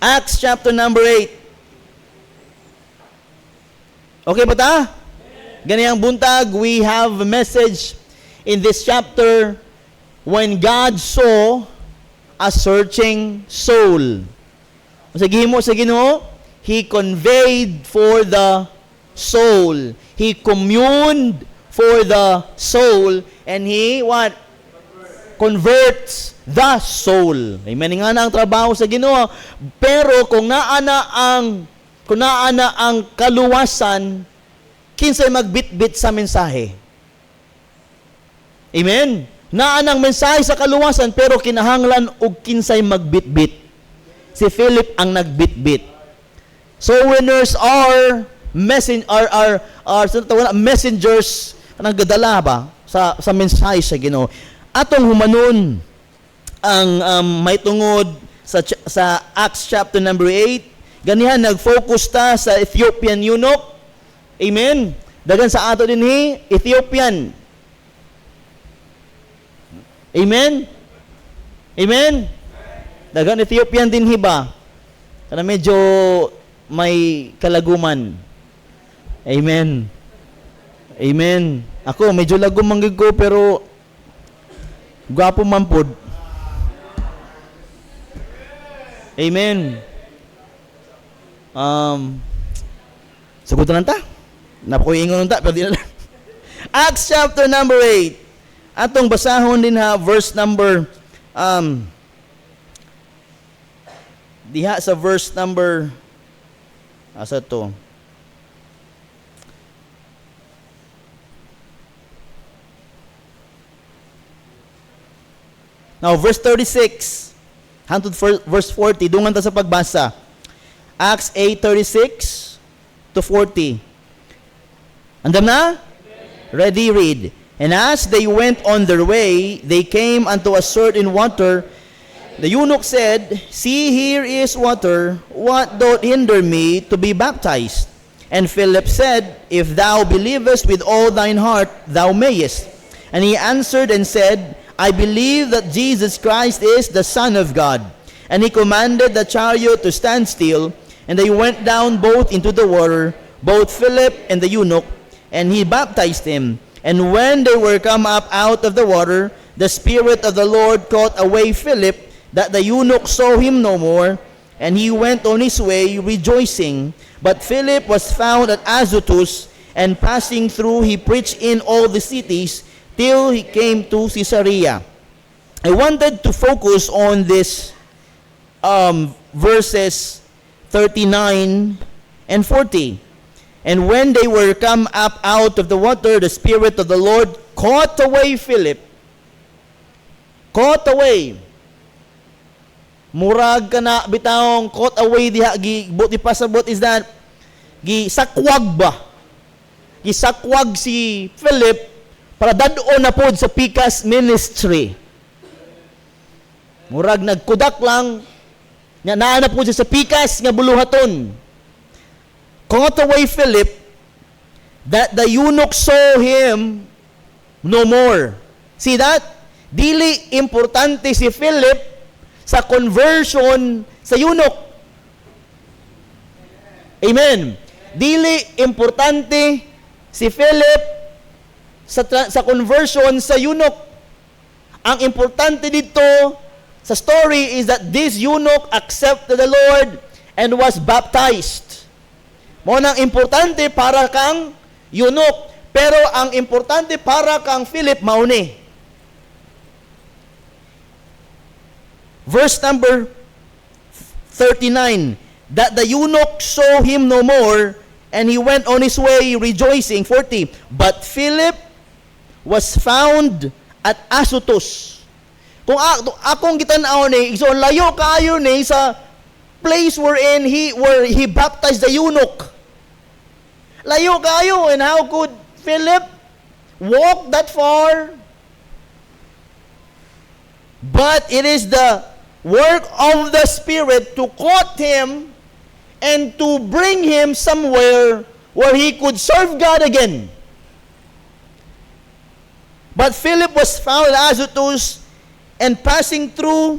Acts chapter number 8. Okay ba ta? Ganiyang buntag, we have a message in this chapter when God saw a searching soul. Sa gihimo sa Ginoo, He conveyed for the soul. He communed for the soul, and He what? Converts the soul. Amen. Nga na ang trabaho sa Ginoo. Pero kung naana ang kaluwasan, kinsay magbitbit sa mensahe. Amen. Naana ang mensahe sa kaluwasan, pero kinahanglan og kinsay magbitbit. Si Philip ang nagbitbit. So winners are messengers kanang gadala ba sa mensahe sa Ginoo. Atong humanon ang may tungod sa Acts chapter number 8. Ganihan nag-focus ta sa Ethiopian eunuch. Amen. Dagan sa ato dinhi Ethiopian. Amen. Amen. Dagan Ethiopian dinhi ba? Kana medyo may kalaguman. Amen. Amen. Ako medyo lagom manggig ko pero gwapo man pod. Amen. Sagutan ta. Napakuingon ta pero di na lang. Acts chapter number 8. Atong basahon din ha verse number diha sa verse number asa to. Now verse 36 hangtod verse 40 dungan ta sa pagbasa. Acts 8:36 to 40. Andam na? Ready, read. And as they went on their way, they came unto a certain water. The eunuch said, See, here is water. What doth hinder me to be baptized? And Philip said, If thou believest with all thine heart, thou mayest. And he answered and said, I believe that Jesus Christ is the Son of God. And he commanded the chariot to stand still. And they went down both into the water, both Philip and the eunuch, and he baptized him. And when they were come up out of the water, the Spirit of the Lord caught away Philip, that the eunuch saw him no more, and he went on his way rejoicing. But Philip was found at Azotus, and passing through he preached in all the cities, till he came to Caesarea. I wanted to focus on this verses 39 and 40. And when they were come up out of the water, the Spirit of the Lord caught away Philip. Caught away. Murag ka na bitawong caught away diha buti pasabot is that gisakwag ba? Gisakwag si Philip para dadon na pod sa Pikas ministry. Murag nagkudak lang nya naa na pod siya sa Pikas nga buluhaton. Caught away Philip, that the eunuch saw him no more. See that? Dili importante si Philip sa conversion sa eunuch. Amen. Dili importante si Philip sa conversion sa eunuch. Ang importante dito sa story is that this eunuch accepted the Lord and was baptized. Mo nang importante para kang eunuch, pero ang importante para kang Philip mauni. Verse number 39, that the eunuch saw him no more, and he went on his way rejoicing. 40, but Philip was found at Azotus. Kung akong gitan-aw ni, so layo kaayo ni sa place where he baptized the eunuch. Layo kayo, and how could Philip walk that far? But it is the work of the Spirit to caught him and to bring him somewhere where he could serve God again. But Philip was found at Azotus, and passing through,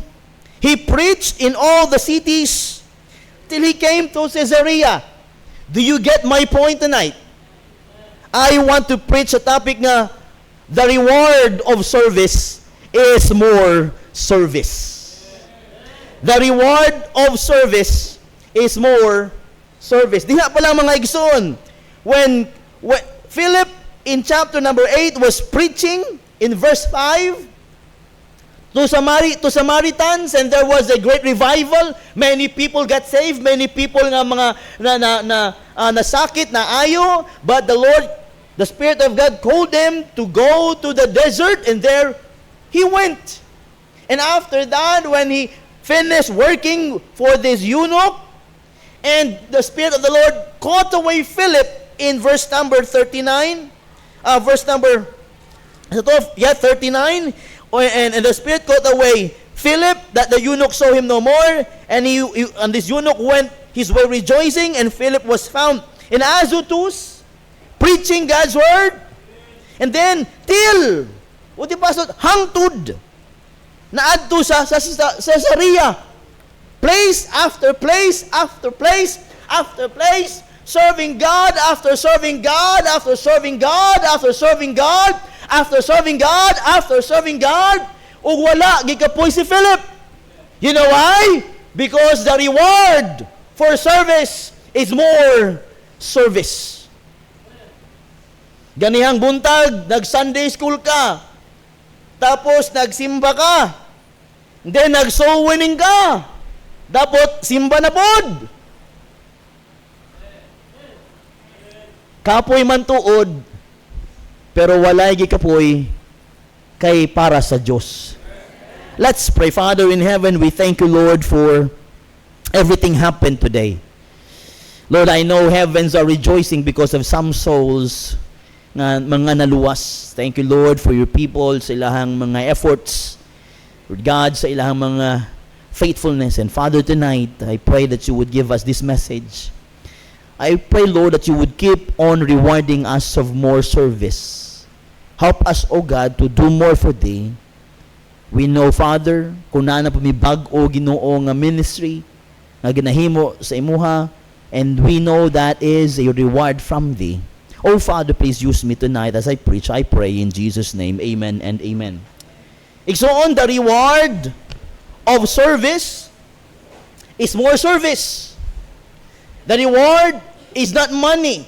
he preached in all the cities. till he came to Caesarea. Do you get my point tonight? I want to preach a topic na the reward of service is more service. The reward of service is more service. Diha pa lang mga igsoon. When Philip in chapter number 8 was preaching in verse 5 to Samaritans, and there was a great revival. Many people got saved. Many people nga mga nasakit na ayo, but the Spirit of God called them to go to the desert, and there he went. And after that, when he finished working for this eunuch, and the Spirit of the Lord caught away Philip in verse number 39, 39, and the Spirit caught away Philip, that the eunuch saw him no more, and this eunuch went his way rejoicing, and Philip was found in Azotus, preaching God's word, and then till, hangtud, naadto sa Caesarea, place after place after place after place, serving God after serving God after serving God after serving God after serving God after serving God, ug wala gikapoy si Philip. You know why? Because the reward for service is more service. Ganihang buntag, nag-Sunday school ka, tapos nagsimba ka, then nag-soul winning ka, dapat simba na pod. Kapoy man tuod, pero walay gikapoy kay para sa Diyos. Let's pray. Father in heaven, we thank you, Lord, for everything happened today. Lord, I know heavens are rejoicing because of some souls nga mga naluwas. Thank you, Lord, for your people sa ilahang mga efforts. Lord God, sa ilahang mga faithfulness. And Father, tonight, I pray that you would give us this message. I pray, Lord, that you would keep on rewarding us of more service. Help us, O God, to do more for thee. We know, Father, kung na pa mi bag-o Ginoo nga ministry nga ginahimo sa imuha, and we know that is a reward from thee. Oh, Father, please use me tonight as I preach. I pray in Jesus' name. Amen and amen. So on, the reward of service is more service. The reward is not money.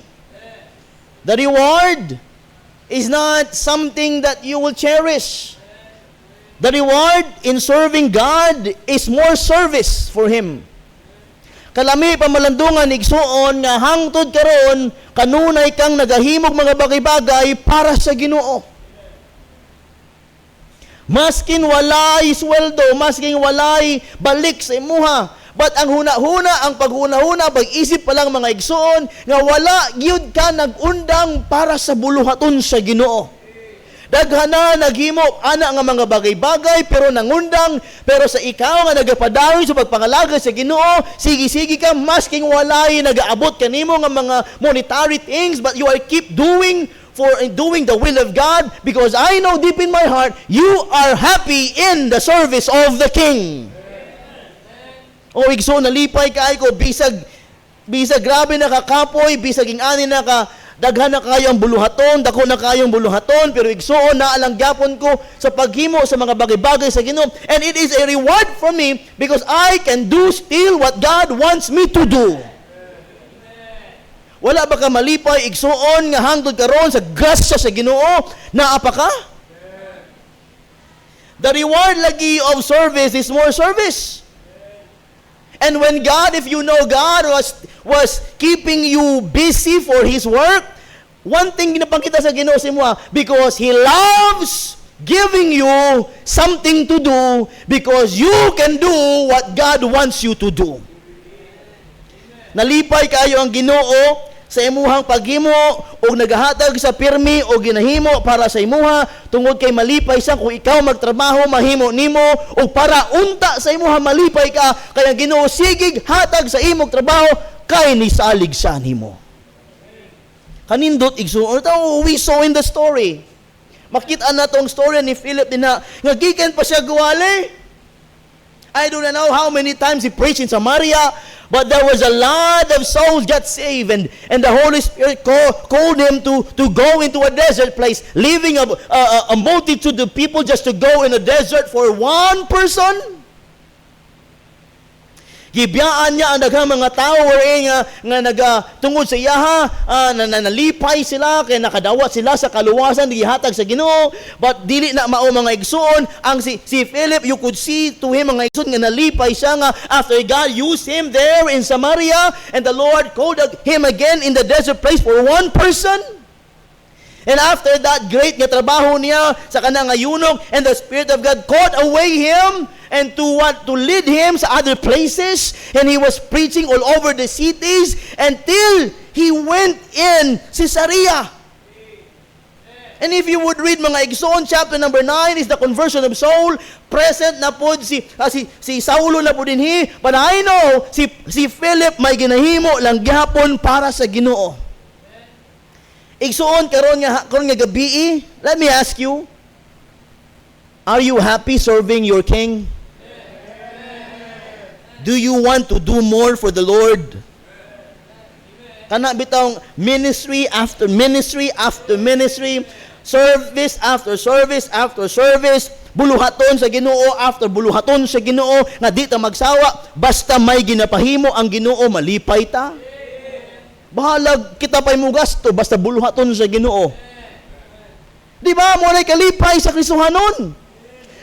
The reward is not something that you will cherish. The reward in serving God is more service for Him. Kalami pamalandungan igsuon nga hangtod karon kanunay kang nagahimog mga bagay-bagay para sa Ginoo. Maskin walay sweldo, maskin walay balik sa imuha, but ang huna-huna, ang paghuna-huna, pag-isip pa lang mga igsuon nga wala gyud ka nagundang para sa buluhaton sa Ginoo. Daghana naghimo ana nga mga bagay-bagay pero nangundang, pero sa ikaw nga nagapadayon sa pagpangalaga sa Ginoo, sige-sige ka masking walay nagaabot kanimo nga mga monetary things, but you are keep doing the will of God, because I know deep in my heart you are happy in the service of the King. O igso nalipay kay ko bisag grabe nakakapoy, bisag ingani daghan na kayo ang buluhaton, dako na kayong buluhaton, pero igsoon na alang gyapon ko sa paghimo sa mga bagay-bagay sa Ginoo, and it is a reward for me because I can do still what God wants me to do. Wala ba ka malipay igsoon nga hangtod karon sa grasya sa Ginoo naa pa ka? The reward lagi of service is more service. And when God, if you know God was keeping you busy for His work, one thing ginapangkita sa Ginoo sa imuha, because He loves giving you something to do, because you can do what God wants you to do. Nalipay kayo ang Ginoo sa imuhang paghimo o nagahatag sa pirmi o ginahimo para sa imuha tungod kay malipay sang kung ikaw magtrabaho mahimo nimo o para unta sa imuha malipay ka kaya Ginoo sigig hatag sa imong trabaho kay ni salig sa nimo. Kanindot igsuon we saw in the story. Makita na tong story ni Philip din na nga gikan pa siya guwali. I do not know how many times he preached in Samaria, but there was a lot of souls got saved, and the Holy Spirit called him to go into a desert place, leaving a multitude of people just to go in a desert for one person. Gibiyaan niya ang daghang mga tao nga nagatungod sa iyaha, nalipay sila, kaya nakadawat sila sa kaluwasan, gihatag sa Ginoo, but dili na mao mga igsoon. Ang si Philip, you could see to him mga igsoon nga nalipay siya nga after God used him there in Samaria, and the Lord called him again in the desert place for one person. And after that great nga trabaho niya sa kanang ayunog, and the Spirit of God caught away him and to lead him sa other places, and he was preaching all over the cities until he went in Caesarea. And if you would read mga igsoon, chapter number 9 is the conversion of Saul. Present na po si Saulo na po dinhi, but I know si Philip may ginahimo lang gihapon para sa Ginoo. Igsoon karon nga gabi, let me ask you, are you happy serving your King? Do you want to do more for the Lord? Kana bitang ministry after ministry after ministry, service after service after service, buluhaton sa Ginoo after buluhaton sa Ginoo, nga di ta magsawa, basta may ginapahimo ang Ginoo, malipay ta. Bahalag kita pa'y mo gasto, basta buluhaton sa Ginoo. Di ba, mo na'y kalipay sa Kristohanon,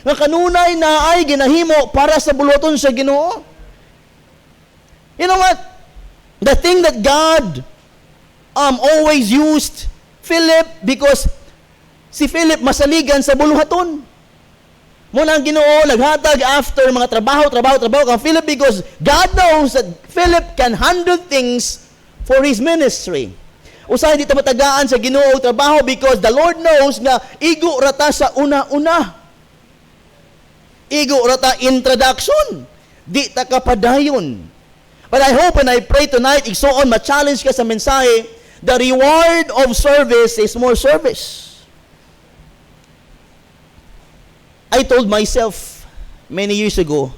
nga kanunay na ay ginahimo para sa buluhaton sa Ginoo. You know what? The thing that God always used Philip, because si Philip masaligan sa buluhaton. Muna ang Ginoo naghatag after mga trabaho kang Philip, because God knows that Philip can handle things for his ministry. Usahay di ta matagaan sa Ginoo trabaho, because the Lord knows nga igo rata sa una-una. Igo rata introduction. Di ta kapadayon. But I hope and I pray tonight, igsoon, ma-challenge ka sa mensahe, the reward of service is more service. I told myself many years ago,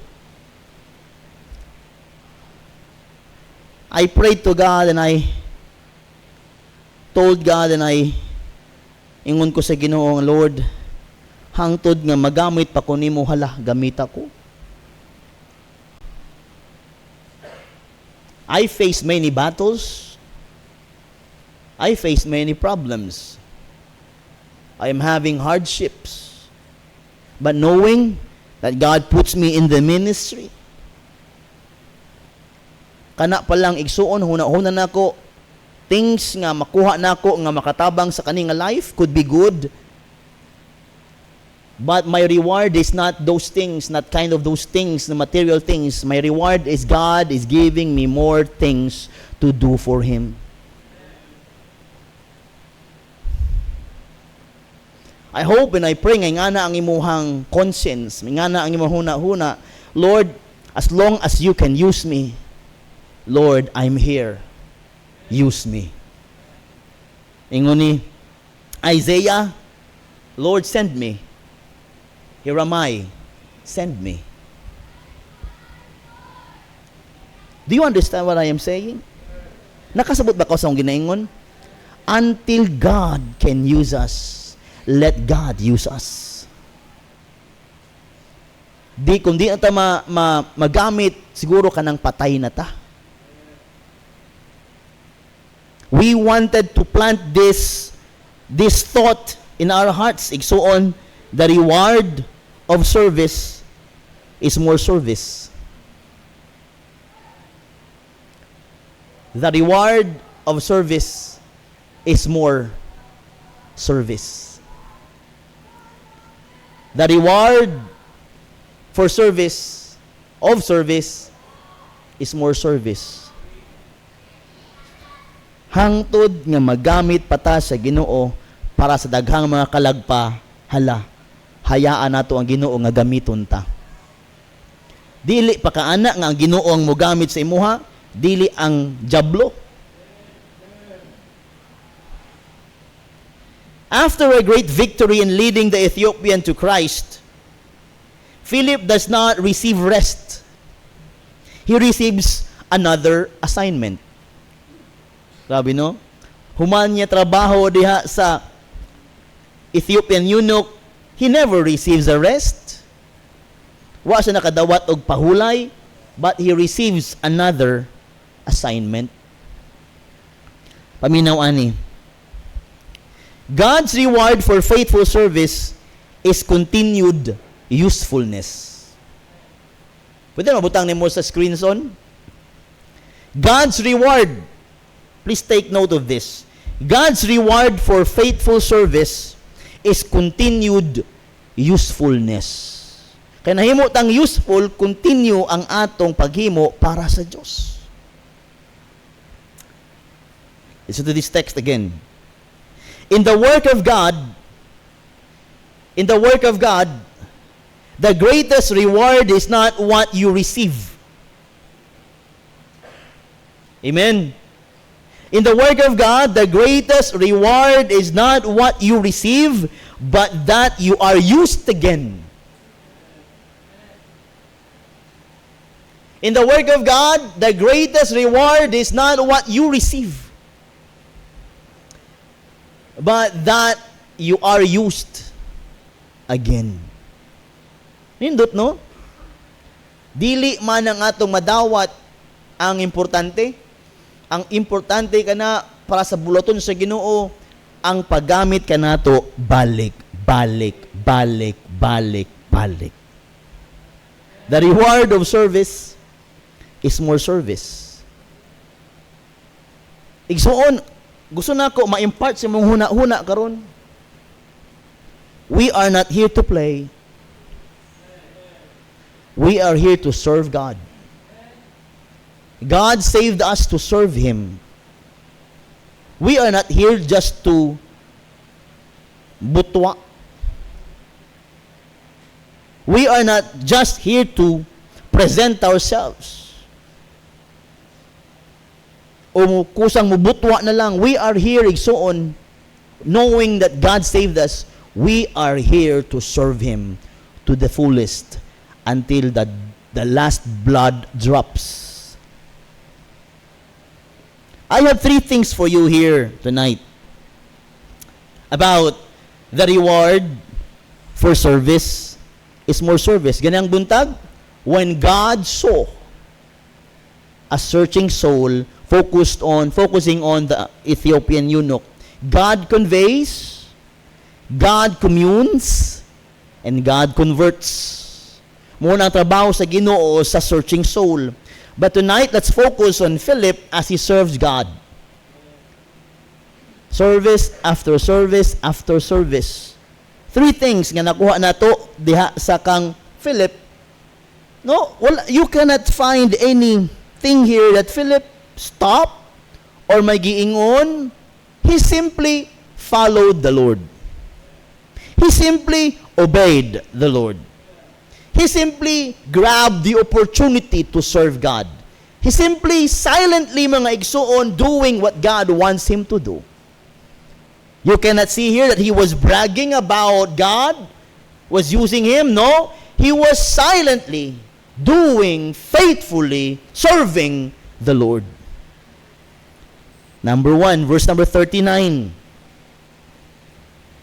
I prayed to God and I told God and I ingon ko sa Ginoo, Lord, hangtod nga magamit pa ko nimo, hala, gamit ako. I faced many battles. I faced many problems. I am having hardships. But knowing that God puts me in the ministry, kana pa lang igsuon, huna-huna na ko, things nga makuha na ko, nga makatabang sa kaning life could be good. But my reward is not those things, not kind of those things, the material things. My reward is God is giving me more things to do for Him. I hope and I pray nga na ang imuhang conscience, nga na ang imuhang huna-huna, Lord, as long as you can use me, Lord, I'm here. Use me. Ingon ni Isaiah, Lord, send me. Here am I. Send me. Do you understand what I am saying? Nakasabot ba ko sa akong ginaingon? Until God can use us, let God use us. Kung di na ta magamit, siguro ka nang patay na ta. We wanted to plant this thought in our hearts. Igsuon, the reward of service is more service. The reward of service is more service. The reward for service, of service, is more service. Hangtod nga magamit pata sa Ginoo para sa daghang mga kalagpa, hala, hayaan nato ang Ginoo nga gamiton ta. Dili pa kaana nga ang Ginoo ang mogamit sa imuha, dili ang diablo. After a great victory in leading the Ethiopian to Christ, Philip does not receive rest. He receives another assignment. Sabi no? Human niya trabaho diha sa Ethiopian eunuch, he never receives a rest. Wa siya nakadawat og pahulay, but he receives another assignment. Paminaw ani. God's reward for faithful service is continued usefulness. Pwede mabutang nimo sa screen son? God's reward, please take note of this. God's reward for faithful service is continued usefulness. Kaya nahimo tang useful, continue ang atong paghimo para sa Diyos. Listen to this text again. In the work of God, the greatest reward is not what you receive. Amen. In the work of God, the greatest reward is not what you receive, but that you are used again. In the work of God, the greatest reward is not what you receive, but that you are used again. Nindot, no? Dili man ang atong madawat ang importante. Ang importante kana para sa bulaton sa Ginoo, ang paggamit kanato balik. The reward of service is more service. Igsuon, gusto na ko ma-impart sa mong huna-huna karon. We are not here to play. We are here to serve God. God saved us to serve Him. We are not here just to butwa. We are not just here to present ourselves. O kusang mubutwa na lang. We are here, igsoon, knowing that God saved us. We are here to serve Him to the fullest until the last blood drops. I have 3 things for you here tonight about the reward for service is more service. Ganang buntag, when God saw a searching soul focusing on the Ethiopian eunuch, God conveys, God communes, and God converts. Muna ang trabaho sa Ginoo sa searching soul. But tonight, let's focus on Philip as he serves God. Service after service after service. 3 things nga nakuha nato diha sa kang Philip. No, well, you cannot find anything here that Philip stopped or may giingon. He simply followed the Lord. He simply obeyed the Lord. He simply grabbed the opportunity to serve God. He simply silently, mga igsuon, doing what God wants him to do. You cannot see here that he was bragging about God was using him. No, he was silently doing, faithfully serving the Lord. Number 1, verse number 39.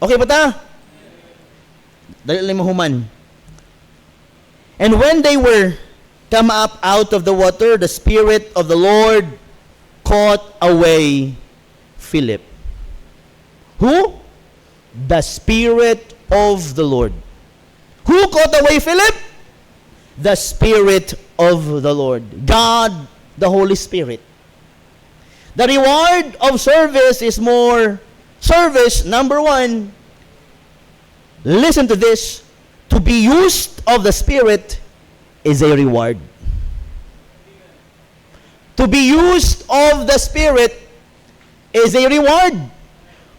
Okay ba ta? Dali lang mahuman. And when they were come up out of the water, the Spirit of the Lord caught away Philip. Who? The Spirit of the Lord. Who caught away Philip? The Spirit of the Lord. God, the Holy Spirit. The reward of service is more service. Number 1, listen to this. To be used of the Spirit is a reward. To be used of the Spirit is a reward.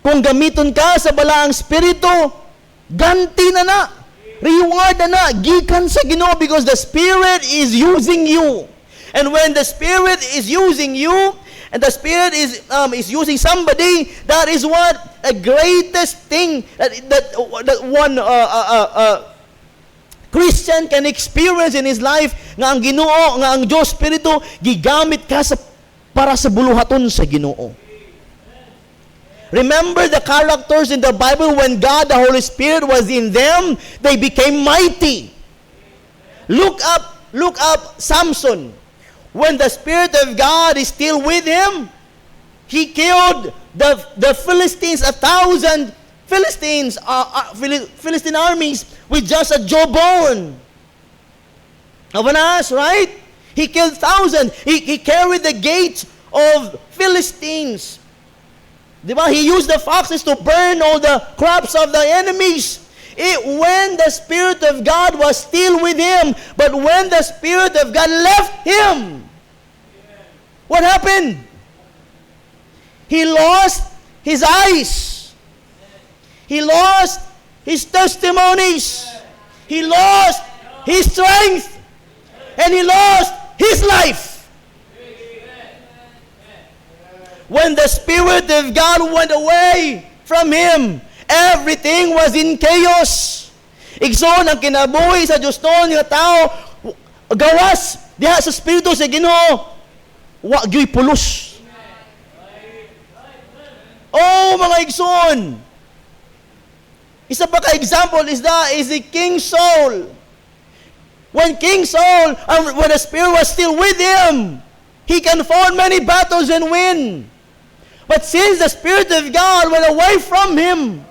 Kung gamiton ka sa balaang Espiritu, ganti na. Reward na. Gikan sa Ginoo because the Spirit is using you. And when the Spirit is using you, and the Spirit is using somebody, that is what a greatest thing that one Christian can experience in his life nga ang Ginoo, nga ang Dios Espiritu gigamit ka para sa buluhaton sa Ginoo. Remember the characters in the Bible when God, the Holy Spirit was in them, they became mighty. Look up Samson. When the Spirit of God is still with him, he killed the Philistines, 1,000 Philistine armies with just a jawbone of an ass, right? He killed 1,000. He carried the gates of Philistines. Diba? He used the foxes to burn all the crops of the enemies. When the Spirit of God was still with him, but when the Spirit of God left him, what happened? He lost his eyes. He lost his testimonies. He lost his strength. And he lost his life. When the Spirit of God went away from him, everything was in chaos. Igsoon ang kinabuhi sa Diyos noon nga tao, gawas diha sa Espiritu sa Ginoo, wa gyoy pulos. Oh, mga igsoon. Isa pa ka example is the King Saul. When King Saul, when the Spirit was still with him, he can fight many battles and win. But since the Spirit of God went away from him,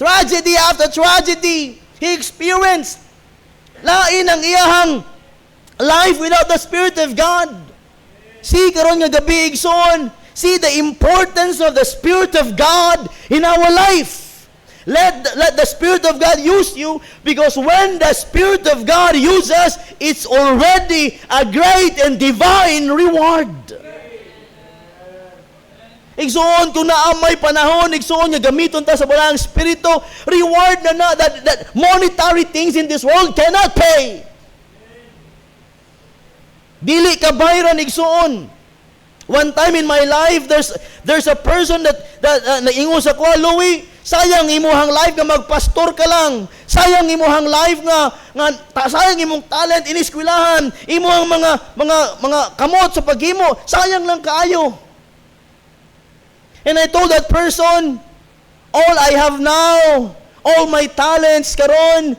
tragedy after tragedy, he experienced. Lain ang iyahang life without the Spirit of God. See, karon nga gabi, igsoon, see the importance of the Spirit of God in our life. Let the Spirit of God use you, because when the Spirit of God uses us, it's already a great and divine reward. Igsoon, kung naamay panahon, igsoon nga gamiton ta sa balang Espiritu, reward na that monetary things in this world cannot pay. Dili ka bayran, igsoon. One time in my life, there's a person that naingon sa ko, Louie, sayang imuhang life nga magpastor ka lang. Sayang imuhang life nga sayang imong talent iniskwelahan. Imuhang mga kamot sa paghimo, sayang lang kaayo. And I told that person, all I have now, all my talents karon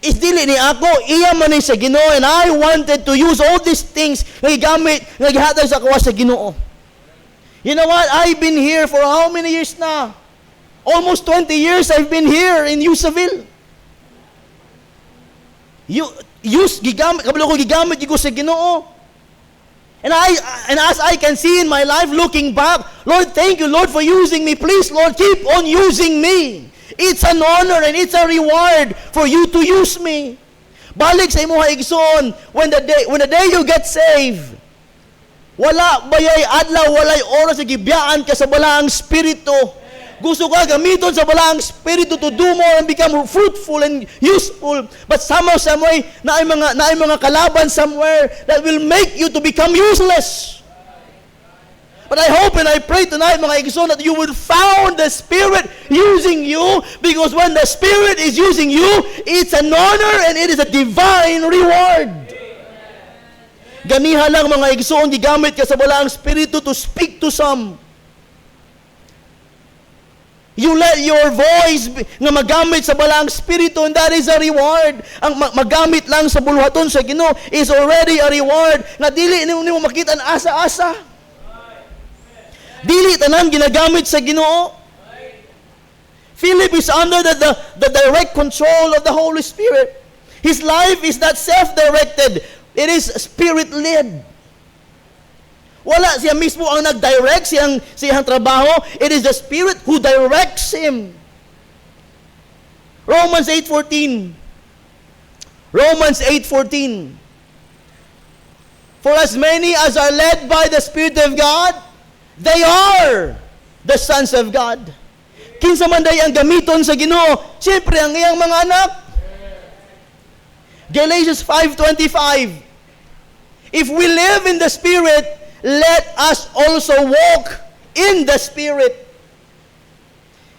is dili ni ako, iya man ni sa Ginoo, and I wanted to use all these things nga gigamit, nga gihatag sa kawas sa Ginoo. You know what? I've been here for how many years na? Almost 20 years I've been here in Usaville. Kabalo ko gigamit ko sa Ginoo. And as I can see in my life, looking back, Lord, thank you, Lord, for using me. Please, Lord, keep on using me. It's an honor and it's a reward for you to use me. Balik sa imo igsoon, when the day you get saved, wala bayay adlaw, walay oras sa gibiyaan ka sa balaang Espiritu. Gusto ka gamiton sa balaang Espiritu to do more and become fruitful and useful. But somehow, some way, naay mga kalaban somewhere that will make you to become useless. But I hope and I pray tonight, mga igsoon, that you will found the Spirit using you, because when the Spirit is using you, it's an honor and it is a divine reward. Ganiha lang, mga igsoon, gigamit ka sa balaang Espiritu to speak to some. You let your voice nga magamit sa balang Espiritu, and that is a reward. Ang magamit lang sa buluhaton sa Ginoo is already a reward. Nga dili nimo makita ang asa-asa. Dili tanan ginagamit sa Ginoo. Philip is under the direct control of the Holy Spirit. His life is not self-directed. It is Spirit-led. Wala siya mismo ang nag-direct siyang trabaho. It is the Spirit who directs him. Romans 8:14. Romans 8:14. For as many as are led by the Spirit of God, they are the sons of God. Kinsa man day ang gamiton sa Ginoo, siyempre ang iyang mga anak. Galatians 5:25. If we live in the Spirit, let us also walk in the Spirit.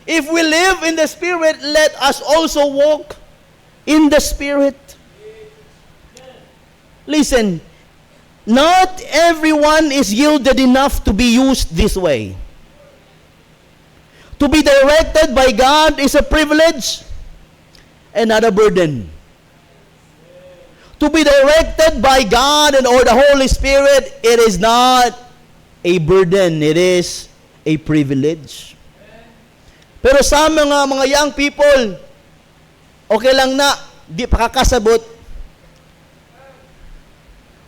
If we live in the Spirit, let us also walk in the Spirit. Listen, not everyone is yielded enough to be used this way. To be directed by God is a privilege and not a burden. To be directed by God and or the Holy Spirit, it is not a burden, it is a privilege. Pero sa mga young people, okay lang na, di pakakasabot.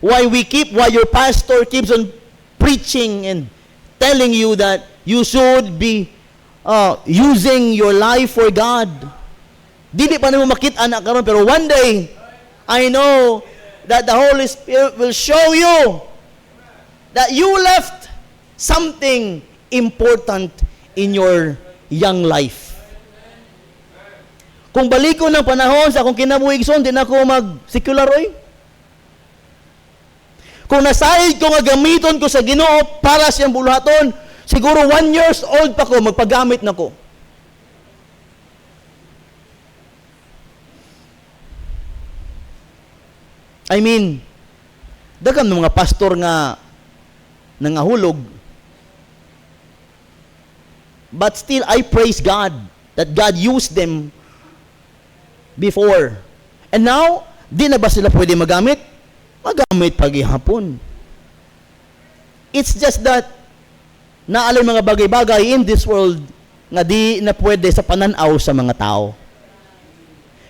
Why your pastor keeps on preaching and telling you that you should be using your life for God. Dili pa naman makita na karon, pero one day, I know that the Holy Spirit will show you that you left something important in your young life. Kung baliko ng panahon sa akong kinabuhi igsoon, di na ako mag-secular oy. Kung nasayid ko nga gamiton ko sa Ginoo para siyang buluhaton, siguro 1 years old pa ko, magpagamit na ko. I mean, daghang mga pastor nga nangahulog. But still, I praise God that God used them before. And now, di na ba sila pwede magamit? Magamit paghihapon. It's just that, naalala mga bagay-bagay in this world nga di na pwede sa pananaw sa mga tao.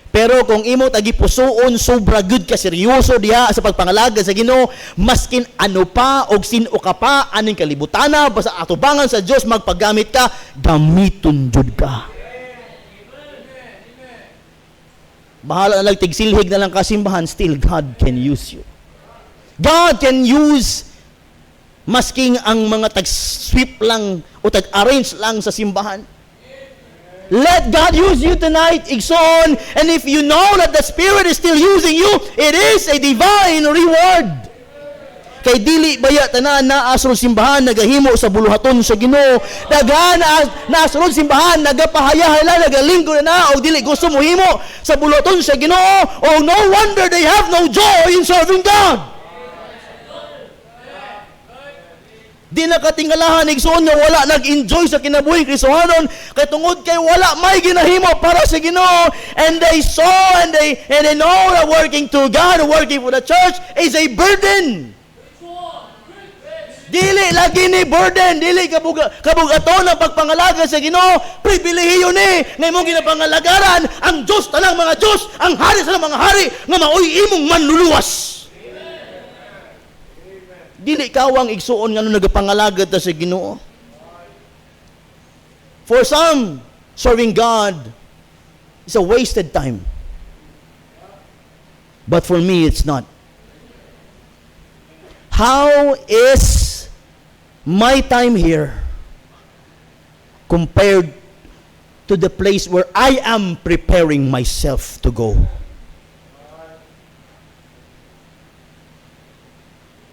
Pero kung imo tagipusoon, sobra good ka, seryoso diha sa pagpangalaga sa Ginoo, maskin ano pa, og sino ka pa, aning kalibutana, basta atubangan sa Dios magpagamit ka, gamiton jud ka. Bahala na lang, tigsilhig na lang kasimbahan, still God can use you. God can use masking ang mga tag-sweep lang o tag-arrange lang sa simbahan. Let God use you tonight, igsoon, and if you know that the Spirit is still using you, it is a divine reward. Kay dili baya tanan naasrod simbahan nagahimo sa buluhaton sa Ginoo. Daghan naasrod simbahan nagapahayahala nagalingkod na og dili gusto mo himo sa buluhaton sa Ginoo. Oh, no wonder they have no joy in serving God. Di na katingalahan igsoon nga wala nag-enjoy sa kinabuhi Kristohanon kay tungod kay wala may ginahimo para sa Ginoo, and they saw and they know that working to God, working for the church is a burden. Dili lagi ni burden, dili kabugaton ang pagpangalaga sa Ginoo, pribilehiyo ni nga imong ginapangalagaran ang Dios tanang mga Dios, ang hari sa mga hari nga maoy imong manluluwas. Dili kawang igsuon nga nagapangalaga ta sa Ginoo. For some, serving God is a wasted time. But for me, it's not. How is my time here compared to the place where I am preparing myself to go?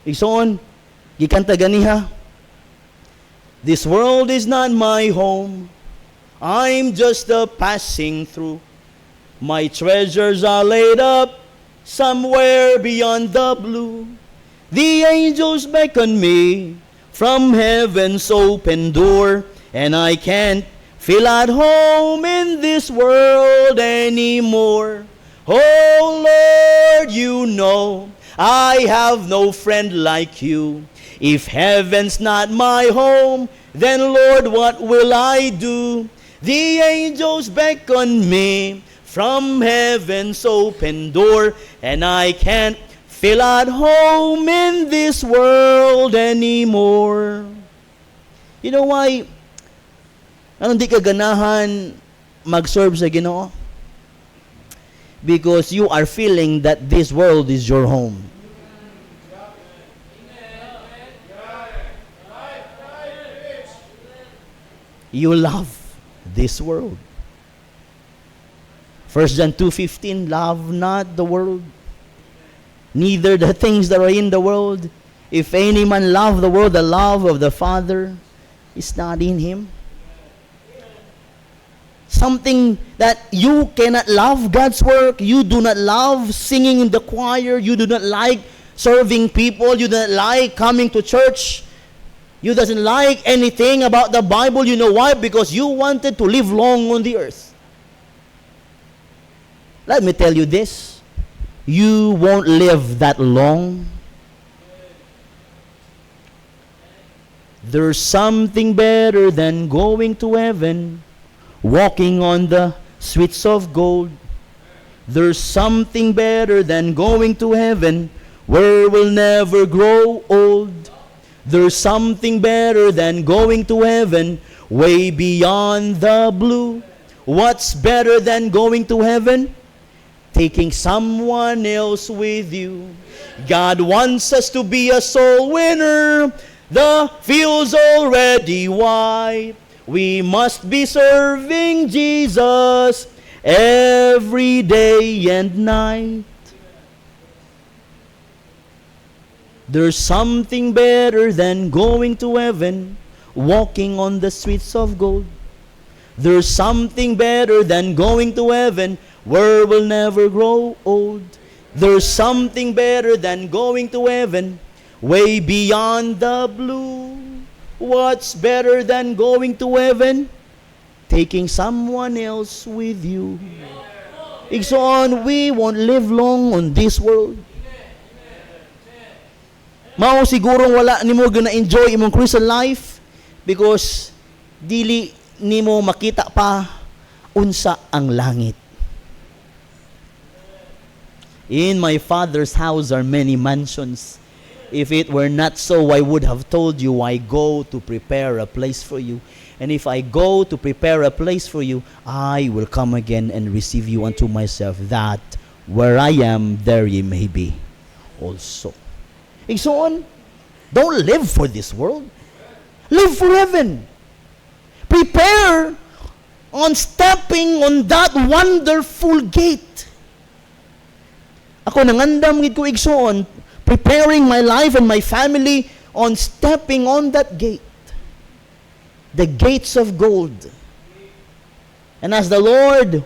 Igsoon, gikanta ganiha. This world is not my home. I'm just a passing through. My treasures are laid up somewhere beyond the blue. The angels beckon me from heaven's open door, and I can't feel at home in this world anymore. Oh Lord, you know I have no friend like you. If heaven's not my home, then Lord, what will I do? The angels beckon me from heaven's open door, and I can't feel at home in this world anymore. You know why? Anong di ka ganahan mag-serve sa Ginoo? Because you are feeling that this world is your home. You love this world. 1 John 2:15, love not the world, neither the things that are in the world. If any man love the world, the love of the Father is not in him. Something that you cannot love God's work, you do not love singing in the choir, you do not like serving people. You don't like coming to church. You doesn't like anything about the Bible. You know why? Because you wanted to live long on the earth. Let me tell you this. You won't live that long. There's something better than going to heaven, walking on the streets of gold. There's something better than going to heaven, where we'll never grow old. There's something better than going to heaven, way beyond the blue. What's better than going to heaven? Taking someone else with you. God wants us to be a soul winner. The field's already white. We must be serving Jesus every day and night. There's something better than going to heaven, walking on the streets of gold. There's something better than going to heaven, where we'll never grow old. There's something better than going to heaven, way beyond the blue. What's better than going to heaven? Taking someone else with you. Igsoon, we won't live long on this world. Mao sigurong wala nimo gonna enjoy imong Christian life because dili nimo makita pa unsa ang langit. In my Father's house are many mansions. If it were not so, I would have told you, I go to prepare a place for you. And if I go to prepare a place for you, I will come again and receive you unto myself, that where I am, there ye may be also. Igsoon, don't live for this world. Live for heaven. Prepare on stepping on that wonderful gate. Ako nangandam gid ko igsoon, preparing my life and my family on stepping on that gate. The gates of gold. And as the Lord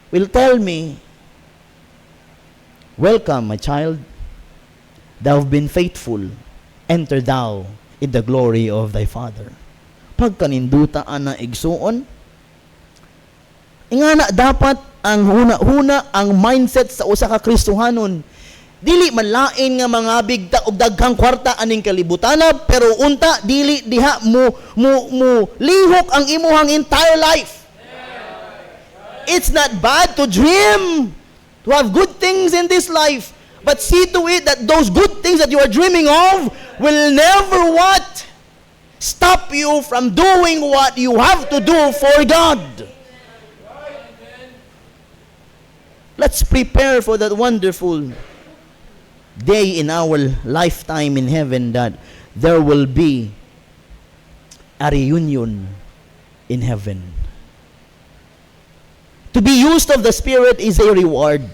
will tell me, welcome, my child. Thou have been faithful. Enter thou in the glory of thy Father. Pagkanindutaan na igsuon, ingana dapat ang huna-huna ang mindset sa usa ka Kristohanon. Dili man lain nga mga bigta og daghang kwarta aning kalibutana, pero unta dili diha mo lihok ang imuhang entire life. It's not bad to dream, to have good things in this life, but see to it that those good things that you are dreaming of will never what? Stop you from doing what you have to do for God. Let's prepare for that wonderful day in our lifetime in heaven, that there will be a reunion in heaven. To be used of the Spirit is a reward.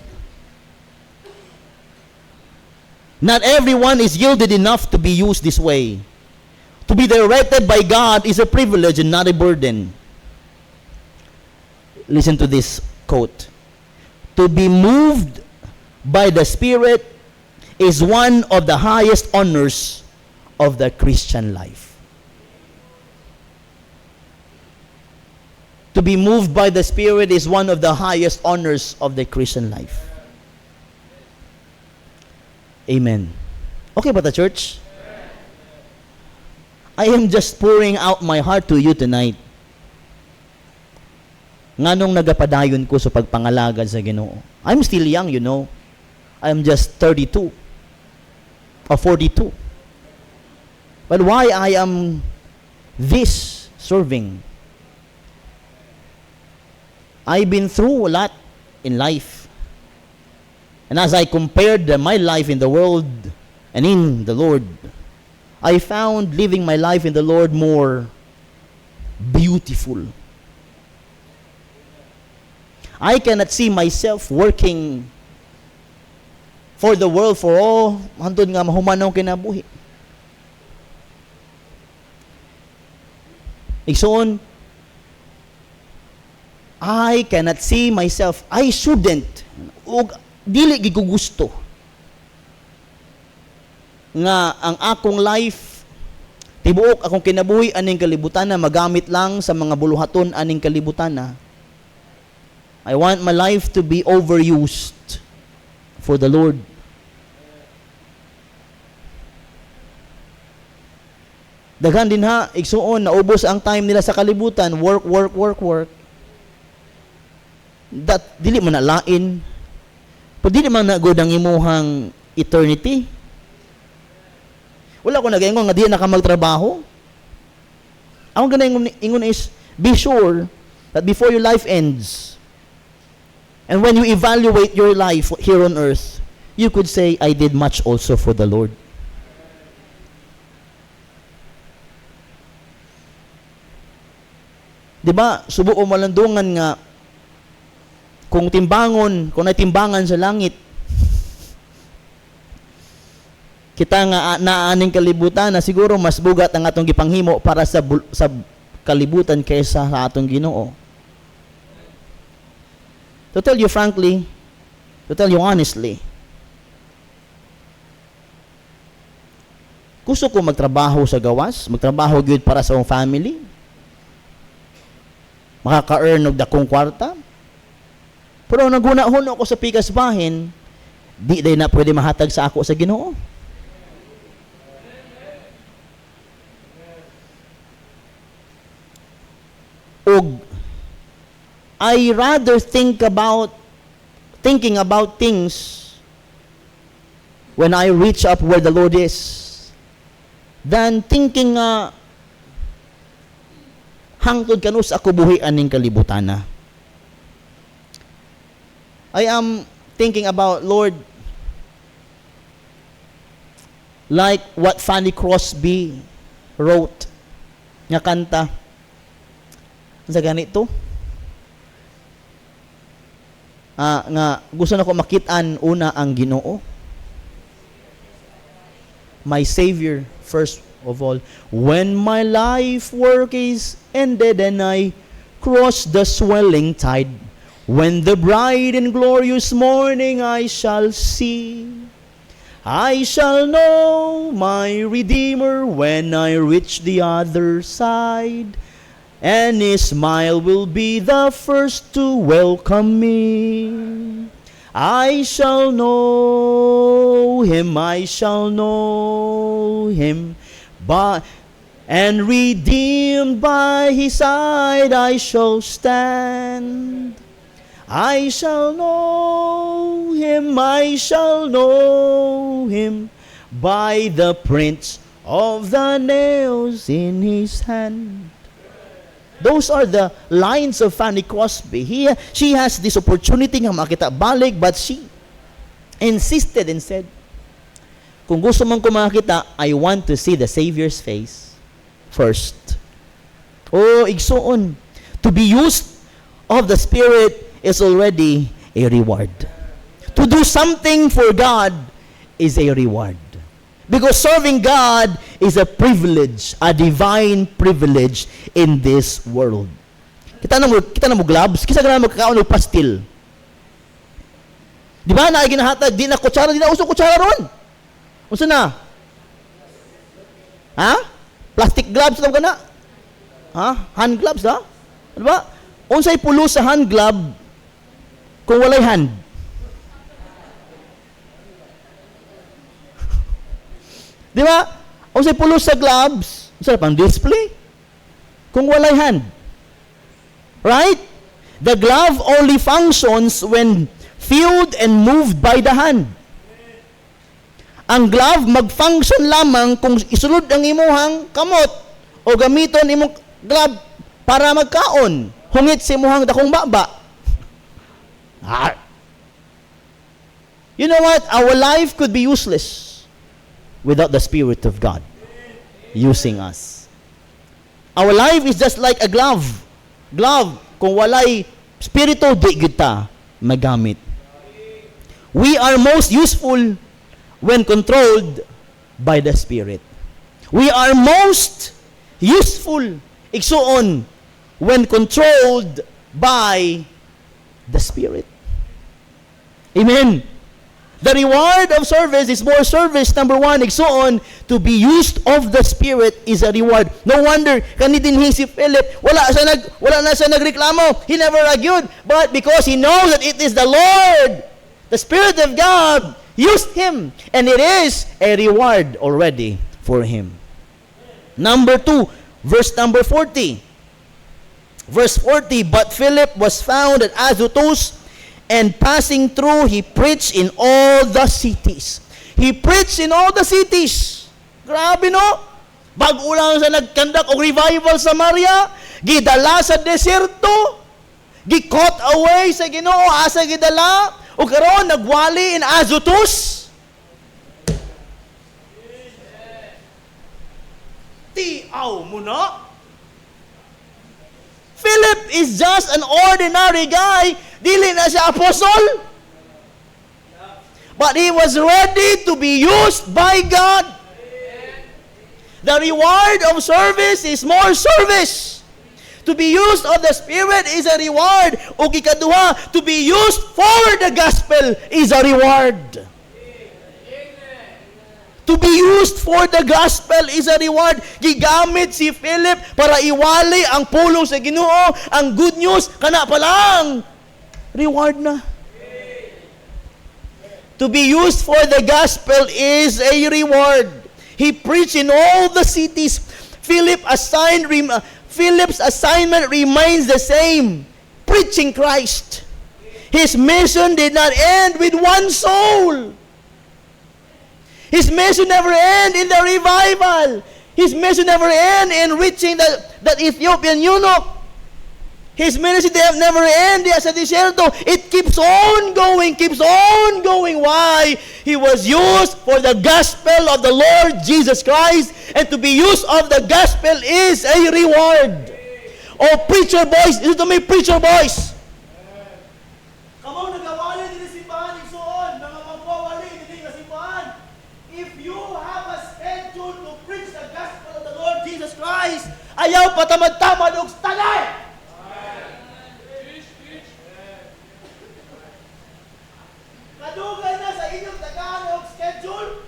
Not everyone is yielded enough to be used this way. To be directed by God is a privilege and not a burden. Listen to this quote. To be moved by the Spirit is one of the highest honors of the Christian life. To be moved by the Spirit is one of the highest honors of the Christian life. Amen. Okay ba the church? I am just pouring out my heart to you tonight. Nganong nagapadayon ko sa pagpangalagad sa Ginoo. I'm still young, you know. I'm just 32 or 42. But why I am this serving? I've been through a lot in life. And as I compared my life in the world and in the Lord, I found living my life in the Lord more beautiful. I cannot see myself working for the world for all hantod nga mahumanong kinabuhi. Igsoon, I cannot see myself, I shouldn't, ug dili gid ko gusto nga ang akong life, tibuok akong kinabuhi aning kalibutan na magamit lang sa mga buluhaton aning kalibutan na. I want my life to be overused for the Lord. Daghan din ha, igsuon, naubos ang time nila sa kalibutan, work. That, dili man nalain. Pero dili man nagod ang imuhang eternity. Wala ko nag-ingon nga di na ka magtrabaho. Ang ganang ingon is, be sure that before your life ends, and when you evaluate your life here on earth, you could say, I did much also for the Lord. Diba, subuko malandungan nga, kung naitimbangan sa langit, kita nga naaning kalibutan na siguro mas bugat ang atong gipanghimo para sa kalibutan kaysa sa atong Ginoo. To tell you frankly, to tell you honestly, gusto ko magtrabaho sa gawas, magtrabaho gyud para sa akong family, makaka-earn og dakong kwarta. Pero naghuna-huno ako sa pikas bahin, di day na pwede mahatag sa ako sa Ginoo. Og I rather thinking about things when I reach up where the Lord is than thinking hangtod kanus ako buhi aning kalibutan na. I am thinking about, Lord, like what Fanny Crosby wrote nga kanta sa ganito. Nga gusto na ko makitaan una ang Ginoo, my Savior first of all. When my life work is ended and I cross the swelling tide, when the bright and glorious morning I shall see, I shall know my Redeemer when I reach the other side, and His smile will be the first to welcome me. I shall know Him, and redeemed by His side I shall stand. I shall know Him by the prints of the nails in His hand. Those are the lines of Fanny Crosby. She has this opportunity nga makita balik, but she insisted and said, kung gusto mong kumakita, I want to see the Savior's face first. Oh, igsoon. To be used of the Spirit is already a reward. To do something for God is a reward. Because serving God is a privilege, a divine privilege in this world. Kita na mo gloves, kisa gana magkakaon og pastil. Di ba na ginahatag, di na kutsara, di na uso kutsara ron. Unsa na? Ha? Plastic gloves na gana? Ha? Hand gloves ha? Di ba? Unsay pulo sa hand glove kung walay hand? Di ba? Unsay pulo sa gloves, unsa pang display kung walay hand? Right? The glove only functions when filled and moved by the hand. Ang glove mag-function lamang kung isulod ang imuhang kamot o gamiton imong glove para magkaon. Hungit si imuhang dakong baba. You know what? Our life could be useless without the Spirit of God using us. Our life is just like a glove. Glove, kung walay spirito, di kita magamit. We are most useful when controlled by the Spirit. We are most useful, igsuon, when controlled by the Spirit. Amen. The reward of service is more service. Number one, igsoon, to be used of the Spirit is a reward. No wonder, kanidinhi si Philip, wala na siya nagreklamo. He never argued. But because he knows that it is the Lord, the Spirit of God, used him. And it is a reward already for him. Number 2, verse number 40. Verse 40, but Philip was found at Azotus, and passing through, he preached in all the cities. He preached in all the cities. Grabe no? Bago lang sa nagkandak o revival sa Samaria, gidala sa desierto, gikot away sa Ginoo, asa gidala, o karon nagwali in Azotus. Tiaw mo na? Philip is just an ordinary guy. Dili na siya apostle. But he was ready to be used by God. The reward of service is more service. To be used of the Spirit is a reward. O ikaduha, to be used for the gospel is a reward. To be used for the gospel is a reward. Gigamit si Philip para iwali ang pulong sa Ginoo, ang good news, kana pa lang. Reward na. To be used for the gospel is a reward. He preached in all the cities. Philip's assignment remains the same. Preaching Christ. His mission did not end with one soul. His mission never ended in the revival. His mission never ended in reaching that Ethiopian eunuch. His ministry never ended as a desierto. It keeps on going, keeps on going. Why? He was used for the gospel of the Lord Jesus Christ. And to be used of the gospel is a reward. Oh, preacher boys, listen to me, preacher boys. Come on, nagawali din ang simbahan, igsoon. Mga magwawali din ang simbahan. If you have a schedule to preach the gospel of the Lord Jesus Christ, ayaw patamad-tamad og tanay. Kadugay na sa inyong tagaan og schedule.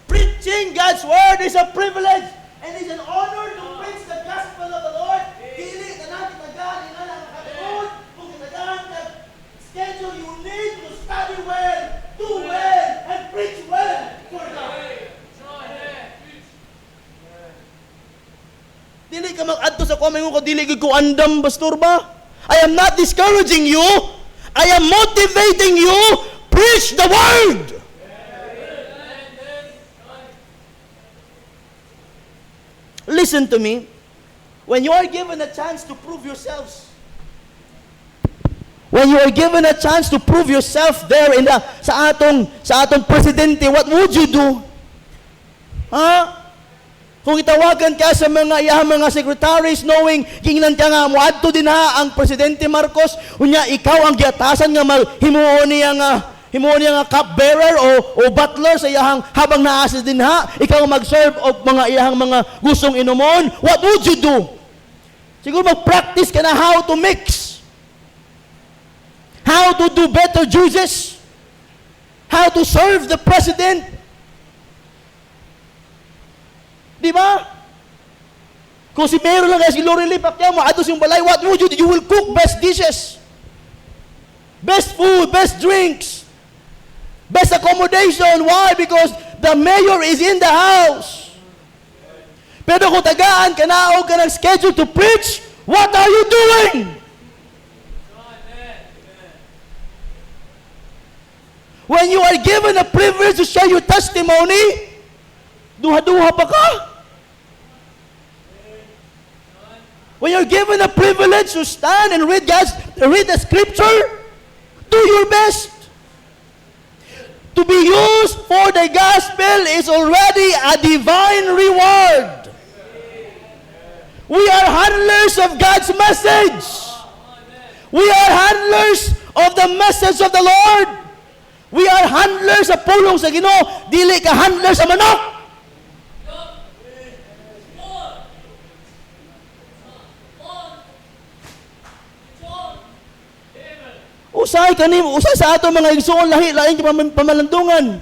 Preaching God's word is a privilege and is an honor to preach the gospel of the Lord. Dili na natin tagaan ina ang katungod. Kung tagaan ka schedule, you need to study well, do well, and preach well for God. Dili ka mag-adto sa comment ko, dili ko andam, pastor ba? I am not discouraging you. I am motivating you. Preach the word. Listen to me. When you are given a chance to prove yourselves, when you are given a chance to prove yourself there in sa atong presidente, what would you do? Kung itawagan ka sa mga secretaries knowing kingnan ka nga moadto din ang presidente Marcos, unya ikaw ang giatasan nga himuon niya nga cupbearer o butler sa iyang habang naasa din ikaw mag-serve og mga iyang mga gustong inumon, what would you do? Siguro mag-practice ka na how to mix, how to do better juices, how to serve the president. Di ba? Kung si Mayor lang kaya si Lorelei Pacquiao, maados yung balay, what would you do? You will cook best dishes, best food, best drinks, best accommodation. Why? Because the mayor is in the house. Pero kung tagaan ka na o ka nag-schedule to preach, what are you doing? When you are given a privilege to share your testimony, duha-duha pa ka. When you're given a privilege to stand and read the scripture, do your best. To be used for the gospel is already a divine reward. We are handlers of God's message. We are handlers of the message of the Lord. We are handlers sa pulong sa Ginoo, dili ka handler sa manok. Usay sa ato mga igsoon lahi-laing pamalandungan.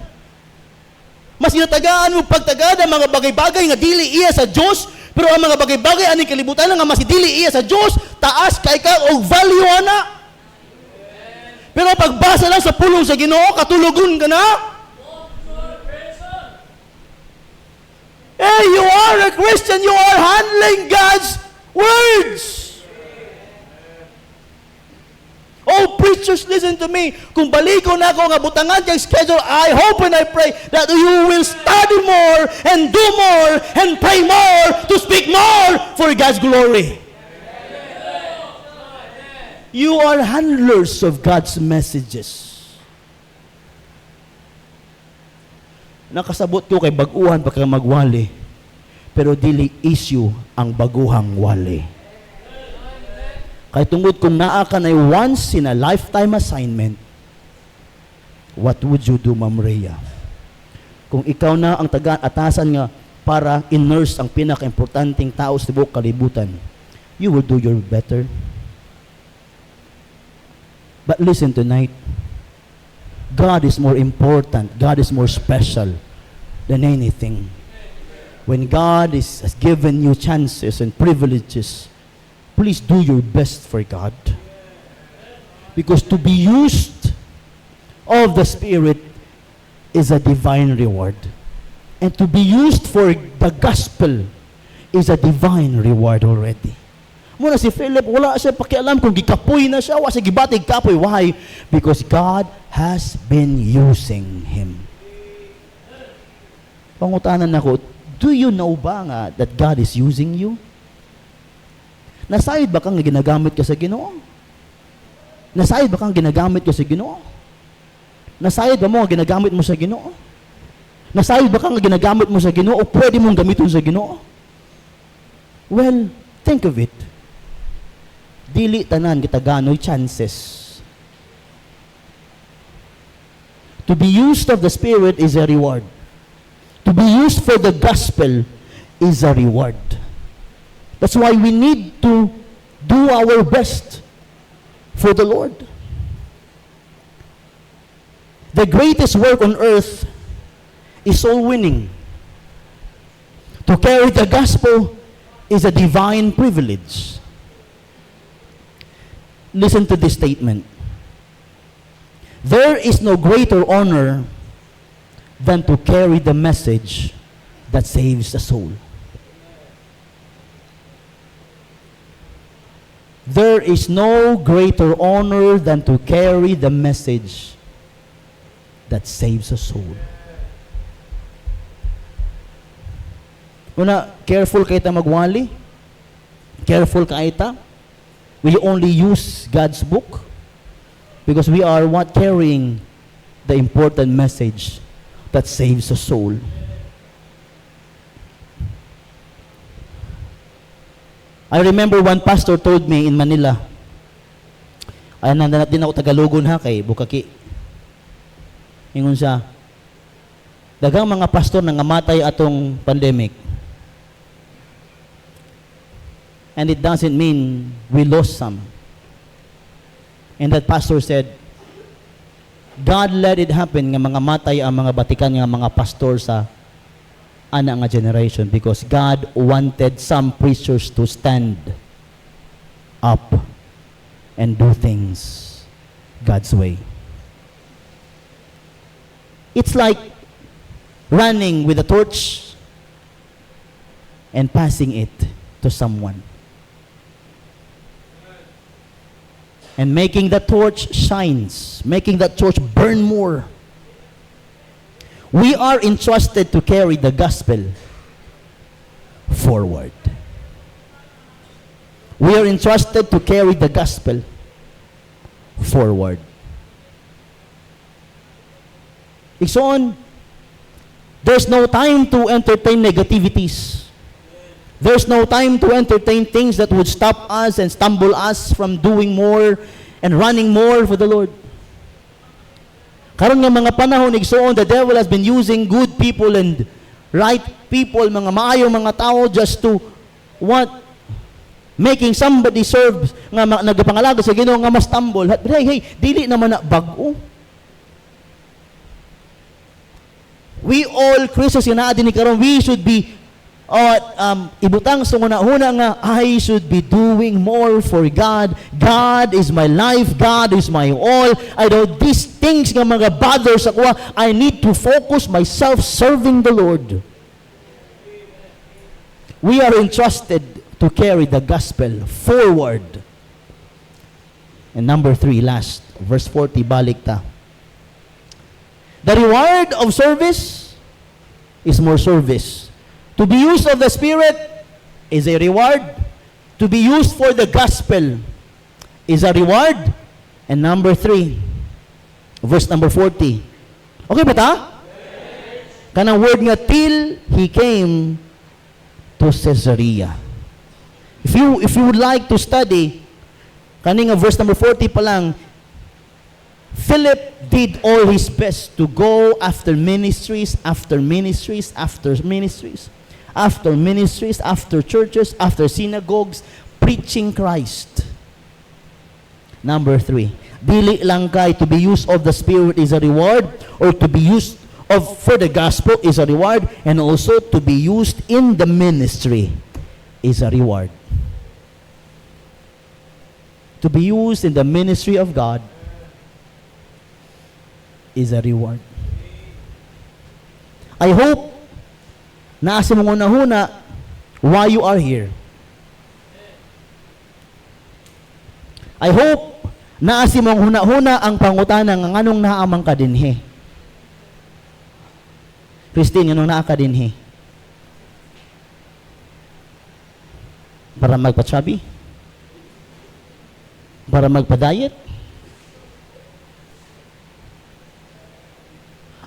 Mas ginatagaan mo pagtagada mga bagay-bagay nga dili iya sa Dios, pero ang mga bagay-bagay aning kalibutan nga mas dili iya sa Dios, taas kay ka og value ana. Pero pagbasa lang sa pulong sa Ginoo, katulogon ka na. Hey, you are a Christian, you are handling God's words. Oh, preachers, listen to me. Kung baliko na ako nga butangan yung schedule, I hope and I pray that you will study more and do more and pray more to speak more for God's glory. You are handlers of God's messages. Nakasabot ko kay baguhan pa kang magwali, pero dili issue ang baguhang wali. Kay tungod kung naa ka na once in a lifetime assignment, what would you do, Ma'am Rhea? Kung ikaw na ang taga-atasan nga para in-nurse ang pinaka-importanting tao sa buong kalibutan, you will do your better. But listen tonight, God is more important, God is more special than anything. When God has given you chances and privileges, please do your best for God. Because to be used of the Spirit is a divine reward. And to be used for the gospel is a divine reward already. Muna si Philip, wala siya pakialam kung gikapoy na siya, wala siya gibatig kapoy. Why? Because God has been using him. Pangutanan ako, do you know ba nga that God is using you? Nasayod ba kang ginagamit ka sa Ginoo? Nasayod ba kang ginagamit ka sa Ginoo? Nasayod ba mo ang ginagamit mo sa Ginoo? Nasayod ba kang ginagamit mo sa Ginoo o pwede mong gamitin sa Ginoo? Well, think of it. Dili tanan kita gano'y chances. To be used of the Spirit is a reward. To be used for the gospel is a reward. That's why we need to do our best for the Lord. The greatest work on earth is soul winning. To carry the gospel is a divine privilege. Listen to this statement. There is no greater honor than to carry the message that saves the soul. There is no greater honor than to carry the message that saves a soul. Una, careful kayo ta magwali. Careful kayo ta. We only use God's book because we are what carrying the important message that saves a soul. I remember one pastor told me in Manila, ay nandanat din ako Tagalogon ha, kay Bukaki. Ingon siya, dagang mga pastor na ngamatay atong pandemic. And it doesn't mean we lost some. And that pastor said, God let it happen nga mga matay ang mga batikan nga mga pastor sa ana nga generation because God wanted some preachers to stand up and do things God's way. It's like running with a torch and passing it to someone. And making the torch shines, making that torch burn more. We are entrusted to carry the gospel forward. We are entrusted to carry the gospel forward. Igsoon, there's no time to entertain negativities. There's no time to entertain things that would stop us and stumble us from doing more and running more for the Lord. Karon nga mga panahon igsoon, the devil has been using good people and right people, mga maayong mga tao just to what? Making somebody serve nga nagpangalaga sa Ginoo nga mas tambol. Hey, dili naman na bag-o. We all Christians nga naa dinhi karon, we should be ibutang sa una nga I should be doing more for God. God is my life. God is my all. I know these things nga mga bothers ako. I need to focus myself serving the Lord. We are entrusted to carry the gospel forward. And number 3, last, verse 40, balik ta. The reward of service is more service. To be used of the Spirit is a reward. To be used for the gospel is a reward. And number 3, verse number 40. Okay ba ta? Yes. Kanang word nga, till he came to Caesarea. If you would like to study, kaning verse number 40 pa lang, Philip did all his best to go after ministries, after ministries, after ministries, after ministries, after churches, after synagogues, preaching Christ. Number 3, dili lang kay to be used of the Spirit is a reward, or to be used for the gospel is a reward, and also to be used in the ministry is a reward. To be used in the ministry of God is a reward. I hope na sa mga una-huna why you are here. I hope na sa mga huna-huna ang pangutana ng anong naamang ka dinhi. Christine, anong naa ka dinhi? Para magpa-chubby? Para magpa-diet?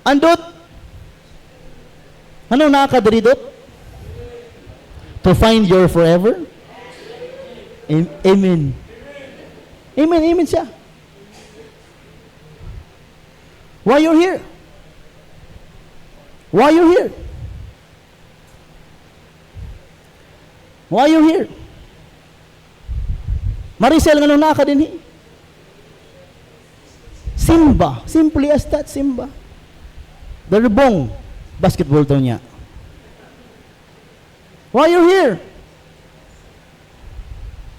Andot? Anong naa ka diri dot? To find your forever? Amen. Amen, amen siya. Why you're here? Why you here? Why you here? Maricel, nga nung naka din Simba. Simply as that, Simba. Darubong. Basketball daw niya. Why you here?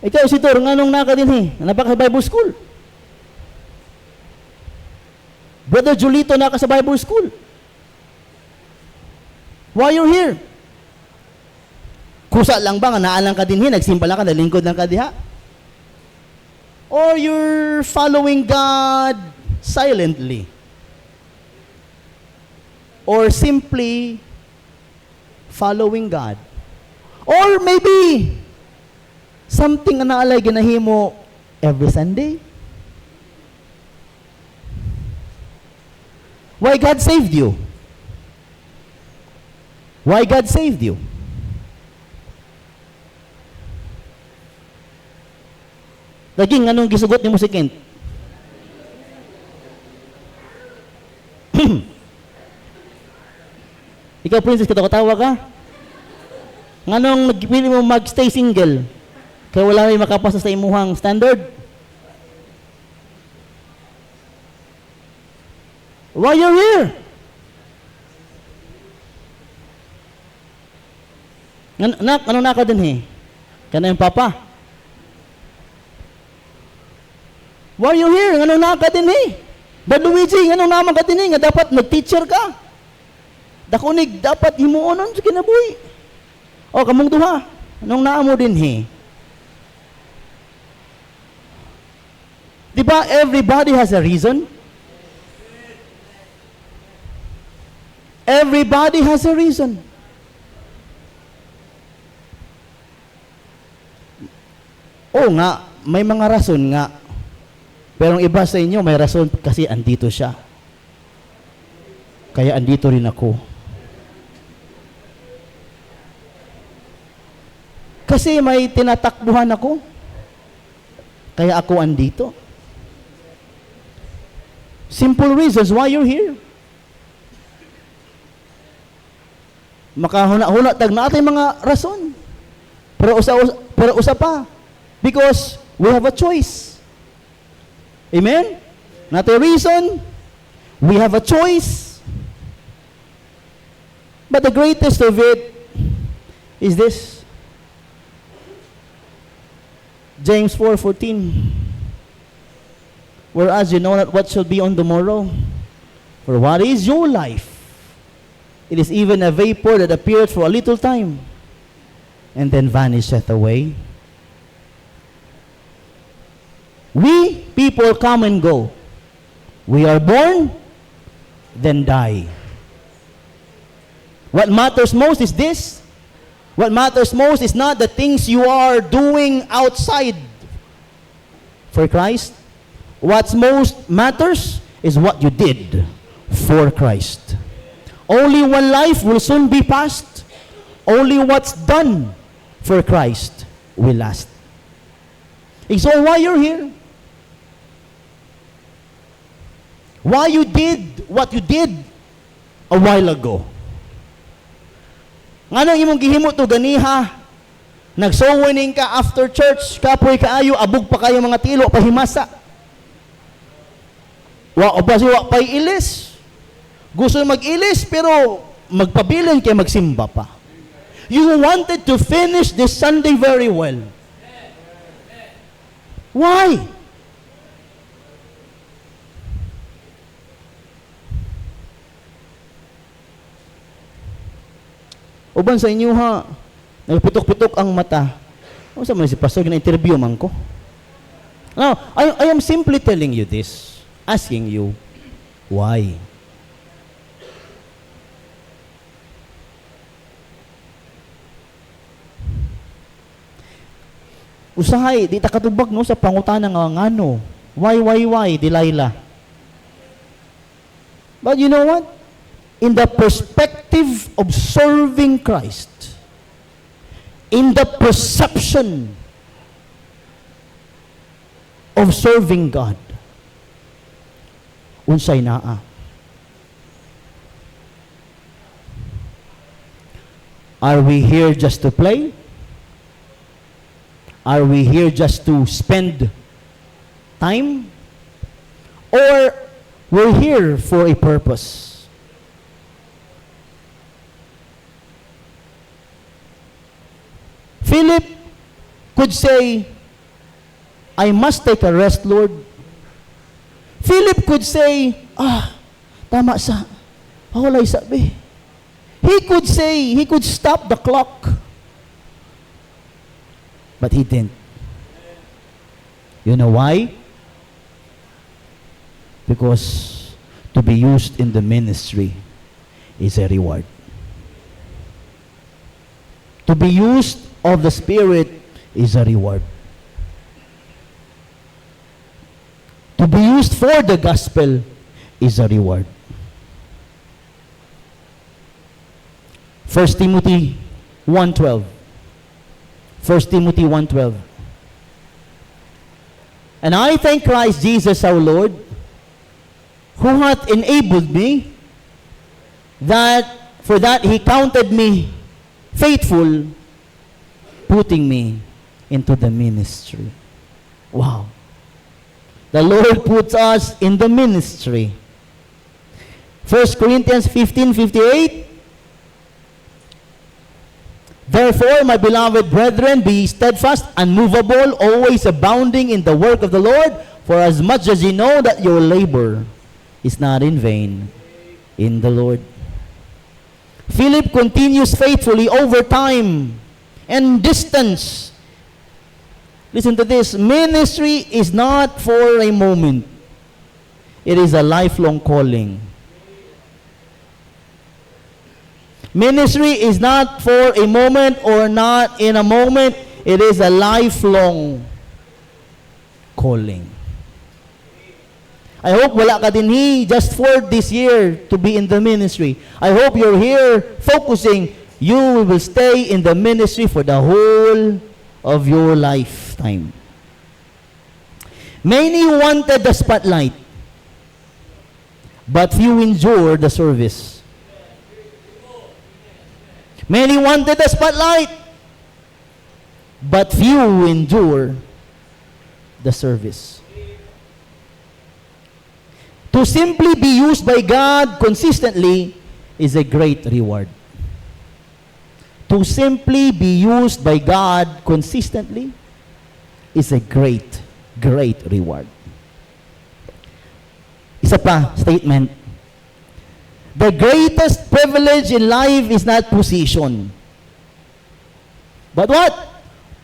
Ikaw si Tor, nga nung naka din napaka sa Bible School. Brother Julito naka sa Bible School. Why you're here? Kusa lang ba nga naalang ka dinhi, nagsimba lang ka, nalingkod lang ka diha? Or you're following God silently? Or simply following God? Or maybe something na naalay ginahimo every Sunday? Why God saved you? Why God saved you? Laging anong gisugot ni mo si Kent? Ikaw, princess, katawa ka? Nganong nagpili mo mag-stay single? Kaya wala may makapasa sa imuhang standard? Why you're here? Ano na ka din Kana yung papa? Why you here? Ano na ka din Brad Luigi, ano naman ka din nga dapat mag-teacher ka? Dakunig, dapat himuonon sa kinabuhi. O, kamong duha. Anong naamo din Diba everybody has a reason? Everybody has a reason. Oo nga, may mga rason nga. Pero ang iba sa inyo, may rason kasi andito siya. Kaya andito rin ako. Kasi may tinatakbuhan ako. Kaya ako andito. Simple reasons why you're here. Makahuna-huna tag natin mga rason. Pero usa pa. Because we have a choice. Amen? Not a reason. We have a choice. But the greatest of it is this. James 4:14. Whereas you know not what shall be on the morrow. For what is your life? It is even a vapor that appeareth for a little time, and then vanisheth away. We people come and go. We are born, then die. What matters most is this. What matters most is not the things you are doing outside for Christ. What's most matters is what you did for Christ. Only one life will soon be past. Only what's done for Christ will last. And so why you're here? Why you did what you did a while ago? Nga nang imong gihimo to ganiha, nagsowening ka after church, kapoy kaayo, abog pa kayo mga tilo, pahimasa. Wa pa'y ilis. Gusto mag-ilis, pero magpabilin kaya magsimba pa. You wanted to finish this Sunday very well. Why? Uban sa inyo ha, nagpitok-pitok ang mata. Ano sa man si pastor, gina-interview man ko? Now, I am simply telling you this, asking you, why? Usahay, di ta katubag no sa pangutana nga ngano. Why, Delilah? But you know what? In the perspective of serving Christ, in the perception of serving God, unsay naa? Are we here just to play? Are we here just to spend time? Or we're here for a purpose? Philip could say, I must take a rest, Lord. Philip could say, tama sa, walay sabi. He could say, he could stop the clock. But he didn't. You know why? Because to be used in the ministry is a reward. To be used of the Spirit is a reward. To be used for the gospel is a reward. 1 Timothy 1:12. 1 Timothy 1:12. And I thank Christ Jesus our Lord, who hath enabled me, that for that he counted me faithful, putting me into the ministry. Wow. The Lord puts us in the ministry. 1 Corinthians 15:58. Therefore, my beloved brethren, be steadfast, unmovable, always abounding in the work of the Lord, for as much as you know that your labor is not in vain in the Lord. Philip continues faithfully over time and distance. Listen to this. Ministry is not for a moment. It is a lifelong calling. Ministry is not for a moment or not in a moment. It is a lifelong calling. I hope wala ka din just for this year to be in the ministry. I hope you're here focusing. You will stay in the ministry for the whole of your lifetime. Many wanted the spotlight, but few endured the service. Many wanted the spotlight, but few endure the service. To simply be used by God consistently is a great reward. To simply be used by God consistently is a great, great reward. Isa pa, statement. The greatest privilege in life is not position. But what?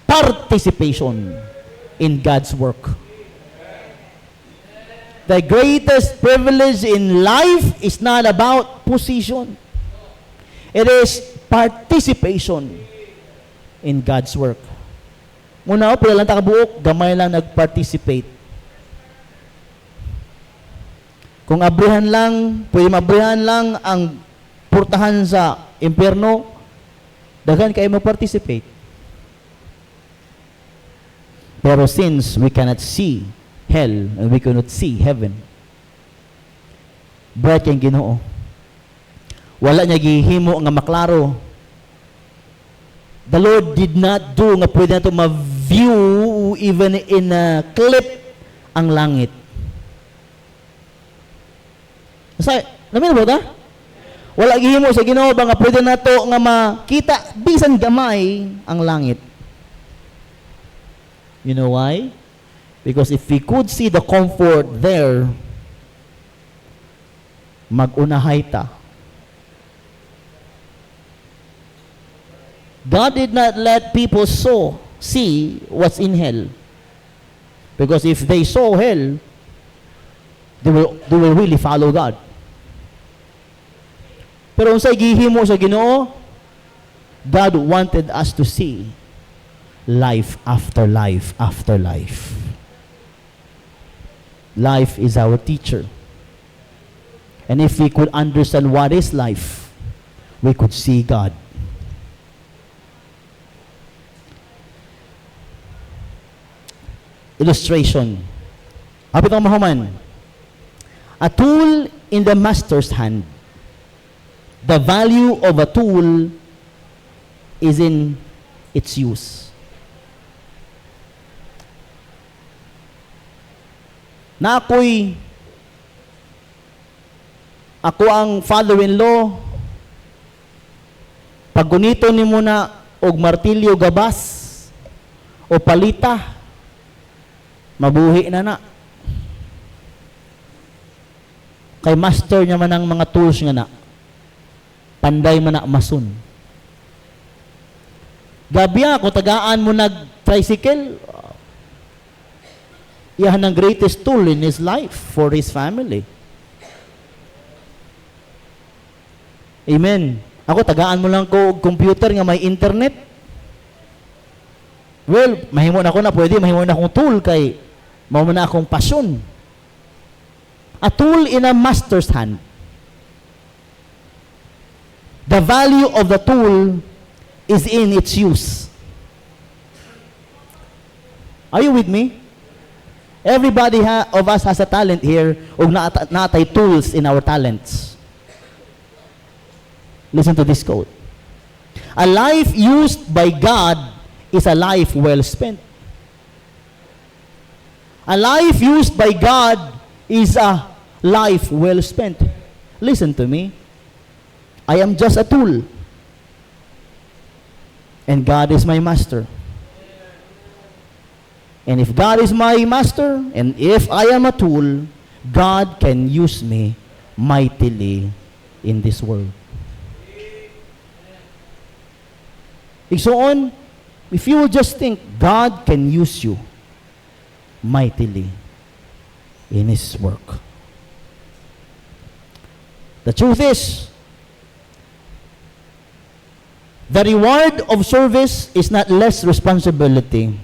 Participation in God's work. The greatest privilege in life is not about position. It is participation in God's work. Muna pila lang takabuok, gamay lang nag-participate. Kung abrihan lang, pwede mabrihan lang ang purtahan sa impyerno, daghan kayo mag-participate. Pero since we cannot see hell and we cannot see heaven, bright yung Ginoo. Wala niya gihimo nga maklaro. The Lord did not do nga pwede na ito ma-view even in a clip ang langit. Namin ba ito? Wala gihimo sa Ginoo ba nga pwede na ito nga makita bisan gamay ang langit. You know why? Because if we could see the comfort there, mag-unahay ta. God did not let people see what's in hell. Because if they saw hell, they will really follow God. Pero unsay gihimo sa Ginoo, God wanted us to see life after life after life. Life is our teacher. And if we could understand what is life, we could see God. Illustration. Hapit ang mahuman. A tool in the master's hand. The value of a tool is in its use. Na ako ang father-in-law, pag gunito ni mo na og martilyo gabas o palita, mabuhi na. Kay master niya man ang mga tools nga na. Panday man na masun. Gabi ako, tagaan mo nag-tricycle, iyan ang greatest tool in his life for his family. Amen. Ako, tagaan mo lang ko computer nga may internet. Well, mahimo na ako na pwede, mahimo na akong tool kay mao na akong pasyon. A tool in a master's hand. The value of the tool is in its use. Are you with me? Everybody of us has a talent here ug natay tools in our talents. Listen to this quote. A life used by God is a life well spent. A life used by God is a life well spent. Listen to me. I am just a tool. And God is my master. And if God is my master, and if I am a tool, God can use me mightily in this world. So on, if you will just think, God can use you mightily in His work. The truth is, the reward of service is not less responsibility.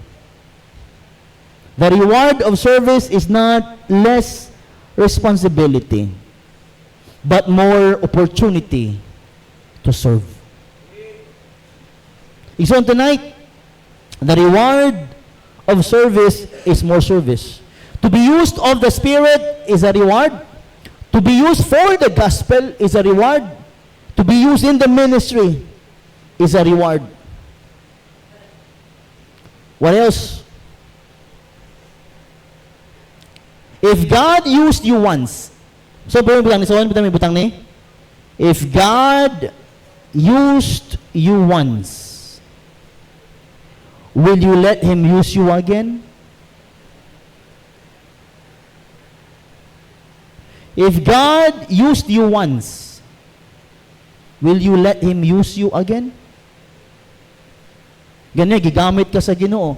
The reward of service is not less responsibility, but more opportunity to serve. So tonight, the reward of service is more service. To be used of the Spirit is a reward. To be used for the gospel is a reward. To be used in the ministry is a reward. What else? If God used you once, so butang ni butang ni. If God used you once, will you let Him use you again? If God used you once, will you let Him use you again? Ganyan, gigamit ka sa Ginoo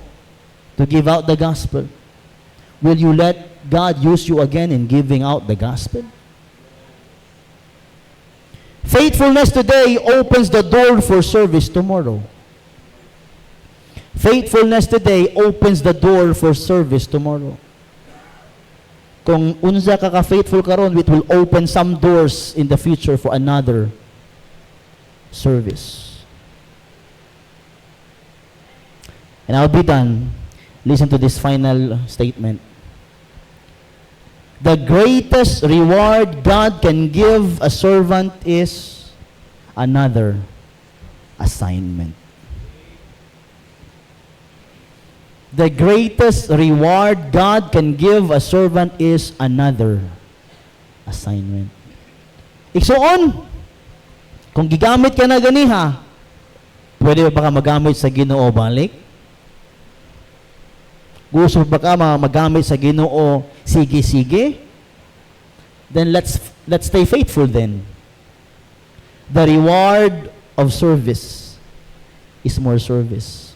to give out the gospel. Will you let God use you again in giving out the gospel? Faithfulness today opens the door for service tomorrow. Faithfulness today opens the door for service tomorrow. Kung unsa ka faithful karon, it will open some doors in the future for another service. And I'll be done. Listen to this final statement. The greatest reward God can give a servant is another assignment. The greatest reward God can give a servant is another assignment. Igsuon, kung gigamit ka na ganiha, pwede ba ka magamit sa Ginoo balik? Gusto ba ka magamit sa Ginoo sige-sige? Then let's stay faithful then. The reward of service is more service.